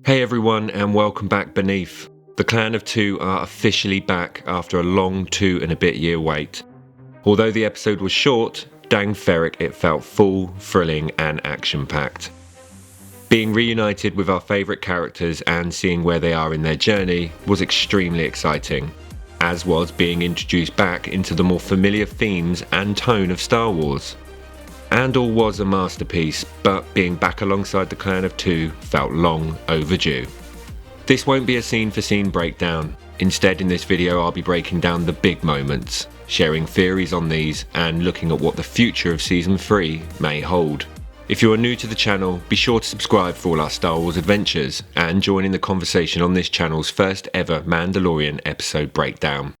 Hey everyone, and welcome back beneath. The Clan of Two are officially back after a long 2.5 year wait. Although the episode was short, dang ferric it felt full, thrilling and action-packed. Being reunited with our favourite characters and seeing where they are in their journey was extremely exciting, as was being introduced back into the more familiar themes and tone of Star Wars. Andor was a masterpiece, but being back alongside the Clan of Two felt long overdue. This won't be a scene-for-scene breakdown. Instead, in this video I'll be breaking down the big moments, sharing theories on these and looking at what the future of Season 3 may hold. If you are new to the channel, be sure to subscribe for all our Star Wars adventures and join in the conversation on this channel's first ever Mandalorian episode breakdown.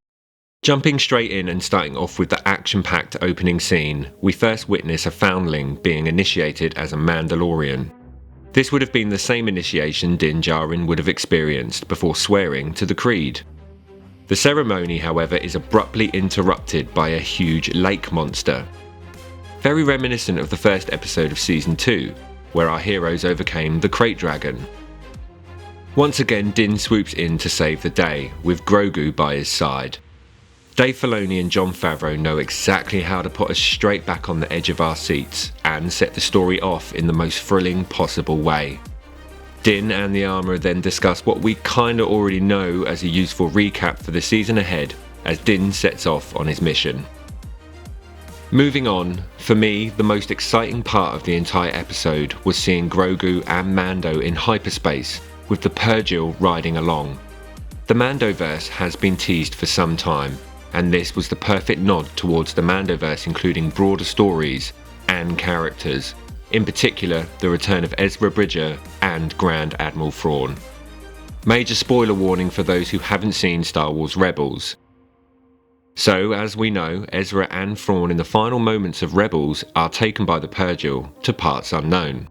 Jumping straight in and starting off with the action-packed opening scene, we first witness a foundling being initiated as a Mandalorian. This would have been the same initiation Din Djarin would have experienced before swearing to the Creed. The ceremony, however, is abruptly interrupted by a huge lake monster. Very reminiscent of the first episode of Season 2, where our heroes overcame the Krayt Dragon. Once again, Din swoops in to save the day, with Grogu by his side. Filoni and Jon Favreau know exactly how to put us straight back on the edge of our seats and set the story off in the most thrilling possible way. Din and the armourer then discuss what we kinda already know as a useful recap for the season ahead as Din sets off on his mission. Moving on, for me, the most exciting part of the entire episode was seeing Grogu and Mando in hyperspace, with the purgil riding along. The Mandoverse has been teased for some time, and this was the perfect nod towards the Mandoverse, including broader stories and characters, in particular the return of Ezra Bridger and Grand Admiral Thrawn. Major spoiler warning for those who haven't seen Star Wars Rebels. So, as we know, Ezra and Thrawn in the final moments of Rebels are taken by the purgil to parts unknown.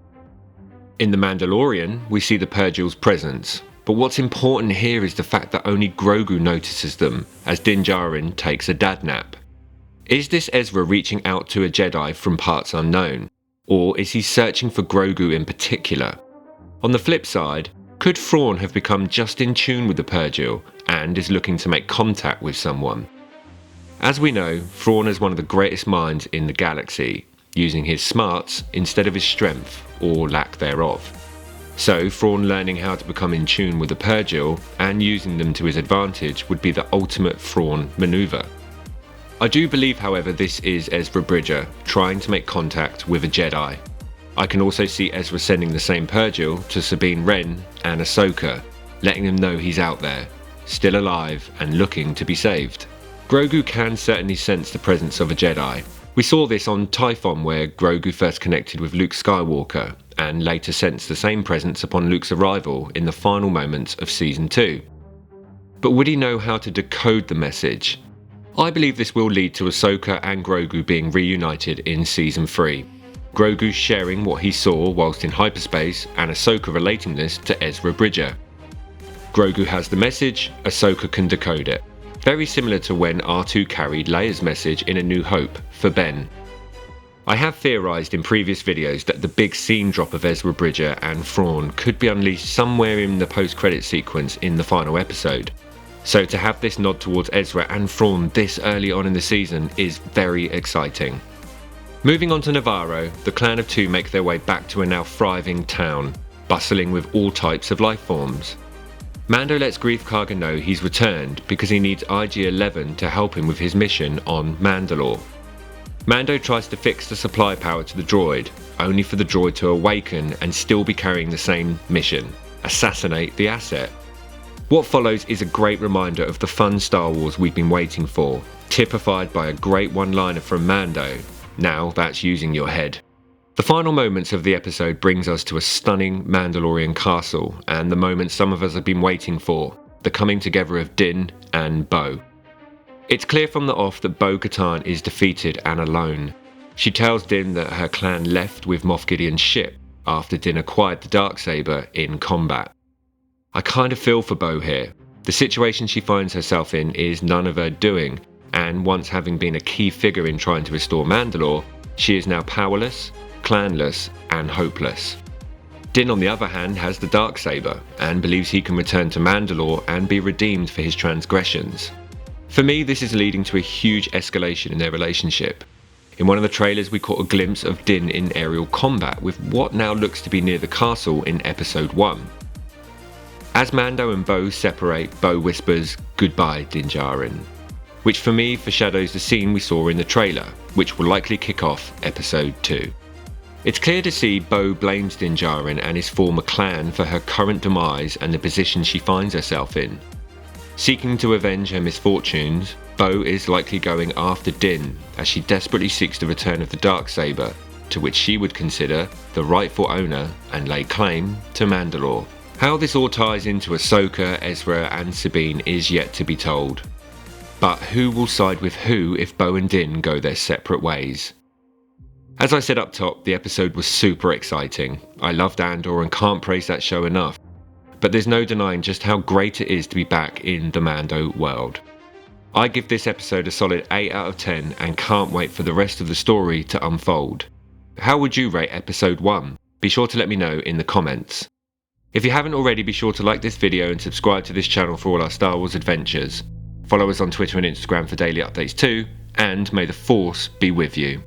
In The Mandalorian, we see the purgil's presence, but what's important here is the fact that only Grogu notices them as Din Djarin takes a dad nap. Is this Ezra reaching out to a Jedi from parts unknown, or is he searching for Grogu in particular? On the flip side, could Thrawn have become just in tune with the purgil and is looking to make contact with someone? As we know, Thrawn is one of the greatest minds in the galaxy, using his smarts instead of his strength or lack thereof. So Thrawn learning how to become in tune with the purgil and using them to his advantage would be the ultimate Thrawn maneuver. I do believe, however, this is Ezra Bridger trying to make contact with a Jedi. I can also see Ezra sending the same purgil to Sabine Wren and Ahsoka, letting them know he's out there, still alive and looking to be saved. Grogu can certainly sense the presence of a Jedi. We saw this on Typhon, where Grogu first connected with Luke Skywalker and later sensed the same presence upon Luke's arrival in the final moments of Season 2. But would he know how to decode the message? I believe this will lead to Ahsoka and Grogu being reunited in Season 3. Grogu sharing what he saw whilst in hyperspace and Ahsoka relating this to Ezra Bridger. Grogu has the message, Ahsoka can decode it. Very similar to when R2 carried Leia's message in A New Hope for Ben. I have theorised in previous videos that the big scene drop of Ezra Bridger and Thrawn could be unleashed somewhere in the post-credit sequence in the final episode. So to have this nod towards Ezra and Thrawn this early on in the season is very exciting. Moving on to Navarro, the Clan of Two make their way back to a now thriving town, bustling with all types of life forms. Mando lets Greef Karga know he's returned because he needs IG-11 to help him with his mission on Mandalore. Mando tries to fix the supply power to the droid, only for the droid to awaken and still be carrying the same mission: assassinate the asset. What follows is a great reminder of the fun Star Wars we've been waiting for, typified by a great one-liner from Mando: "Now that's using your head." The final moments of the episode brings us to a stunning Mandalorian castle and the moment some of us have been waiting for, the coming together of Din and Bo. It's clear from the off that Bo-Katan is defeated and alone. She tells Din that her clan left with Moff Gideon's ship after Din acquired the darksaber in combat. I kind of feel for Bo here. The situation she finds herself in is none of her doing, and once having been a key figure in trying to restore Mandalore, she is now powerless, clanless and hopeless. Din, on the other hand, has the darksaber and believes he can return to Mandalore and be redeemed for his transgressions. For me, this is leading to a huge escalation in their relationship. In one of the trailers, we caught a glimpse of Din in aerial combat with what now looks to be near the castle in episode 1. As Mando and Bo separate, Bo whispers, "Goodbye, Din Djarin," which for me foreshadows the scene we saw in the trailer, which will likely kick off episode 2. It's clear to see Bo blames Din Djarin and his former clan for her current demise and the position she finds herself in. Seeking to avenge her misfortunes, Bo is likely going after Din as she desperately seeks the return of the darksaber, to which she would consider the rightful owner and lay claim to Mandalore. How this all ties into Ahsoka, Ezra and Sabine is yet to be told. But who will side with who if Bo and Din go their separate ways? As I said up top, the episode was super exciting. I loved Andor and can't praise that show enough. But there's no denying just how great it is to be back in the Mando world. I give this episode a solid 8 out of 10 and can't wait for the rest of the story to unfold. How would you rate episode 1? Be sure to let me know in the comments. If you haven't already, be sure to like this video and subscribe to this channel for all our Star Wars adventures. Follow us on Twitter and Instagram for daily updates too, and may the Force be with you.